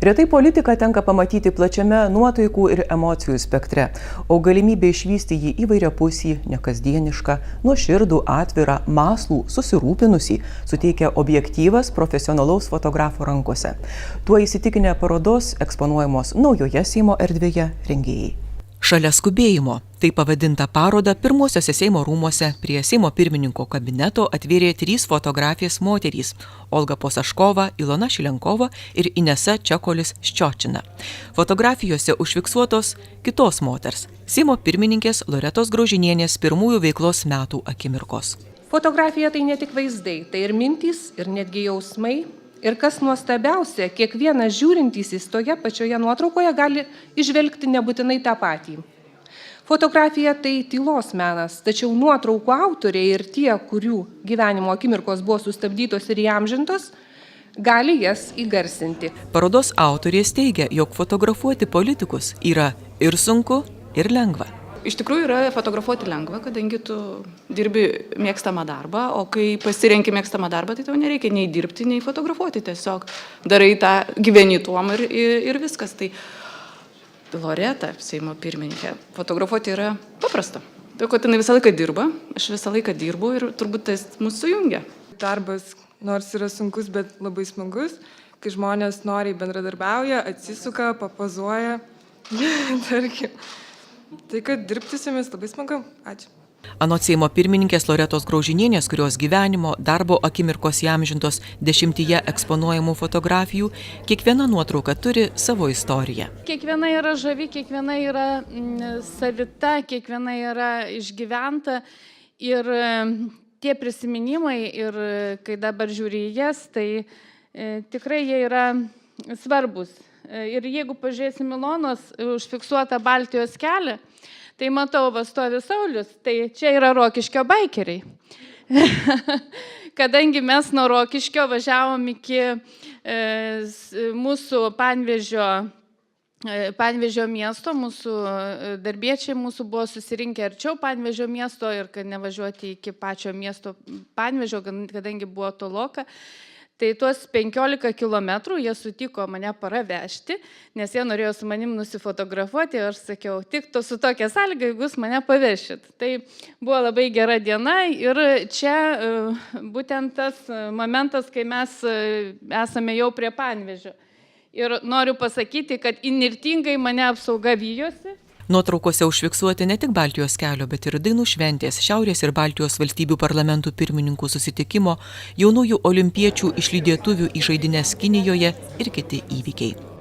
Retai politiką tenka pamatyti plačiame nuotaikų ir emocijų spektre, o galimybė išvysti jį įvairiapusį, nekasdienišką, nuoširdų, atvirą, mąslų, susirūpinusį suteikia objektyvas profesionalaus fotografo rankose. Tuo įsitikinę parodos eksponuojamos naujoje Seimo erdvėje rengėjai. Šalia skubėjimo. Tai pavadinta paroda pirmuosiuose Seimo rūmuose prie Seimo pirmininko kabineto atvėrė 3 fotografės moterys – Olga Posaškova, Ilona Šilenkova ir Inesa Čekolis-Ščiočina. Fotografijose užfiksuotos kitos moters – Seimo pirmininkės Loretos Graužinienės pirmųjų veiklos metų akimirkos. Fotografija tai ne tik vaizdai, tai ir mintys, ir netgi jausmai. Ir kas nuostabiausia, kiekvienas žiūrintysis toje pačioje nuotraukoje gali įžvelgti nebūtinai tą patį. Fotografija tai tylos menas, tačiau nuotraukų autoriai ir tie, kurių gyvenimo akimirkos buvo sustabdytos ir įamžintos, gali jas įgarsinti. Parodos autorės teigia, jog fotografuoti politikus yra ir sunku, ir lengva. Iš tikrųjų yra fotografuoti lengva, kadangi tu dirbi mėgstamą darbą, o kai pasirenki mėgstamą darbą, tai tau nereikia nei dirbti, nei fotografuoti, tiesiog darai tą, gyveni tuom ir viskas. Tai Loreta, Seimo pirmininkė, fotografuoti yra paprasta. Tai, kad jinai visą laiką dirba, aš visą laiką dirbu ir turbūt tai mūsų sujungia. Darbas nors yra sunkus, bet labai smagus, kai žmonės noriai bendradarbiauja, atsisuka, papozuoja, tarkim. Tai, kad dirbti su jumis labai smagu. Ačiū. Anot Seimo pirmininkės Loretos Graužinienės, kurios gyvenimo, darbo akimirkos įamžintos 10 eksponuojamų fotografijų, kiekviena nuotrauka turi savo istoriją. Kiekviena yra žavi, kiekviena yra savita, kiekviena yra išgyventa ir tie prisiminimai ir kai dabar žiūri į jas, tai tikrai jie yra svarbus. Ir jeigu pažiūrėsim Ilonos užfiksuotą Baltijos kelią, tai matau, va stovi Saulius, tai čia yra Rokiškio baikeriai. Kadangi mes nuo Rokiškio važiavom iki mūsų Panevėžio miesto, mūsų darbiečiai mūsų buvo susirinkę arčiau Panevėžio miesto ir kad nevažiuoti iki pačio miesto Panevėžio, kadangi buvo toloka. Tai tuos 15 kilometrų jie sutiko mane paravežti, nes jie norėjo su manim nusifotografuoti ir aš sakiau, tik to su tokia sąlyga, jeigu jūs mane pavešit. Tai buvo labai gera diena ir čia būtent tas momentas, kai mes esame jau prie Panevėžio. Ir noriu pasakyti, kad įnirtingai mane apsauga vijosi. Nuotraukose užfiksuoti ne tik Baltijos kelio, bet ir dainų šventės, Šiaurės ir Baltijos valstybių parlamentų pirmininkų susitikimo, jaunųjų olimpiečių išlydėtuvių į žaidynes Kinijoje ir kiti įvykiai.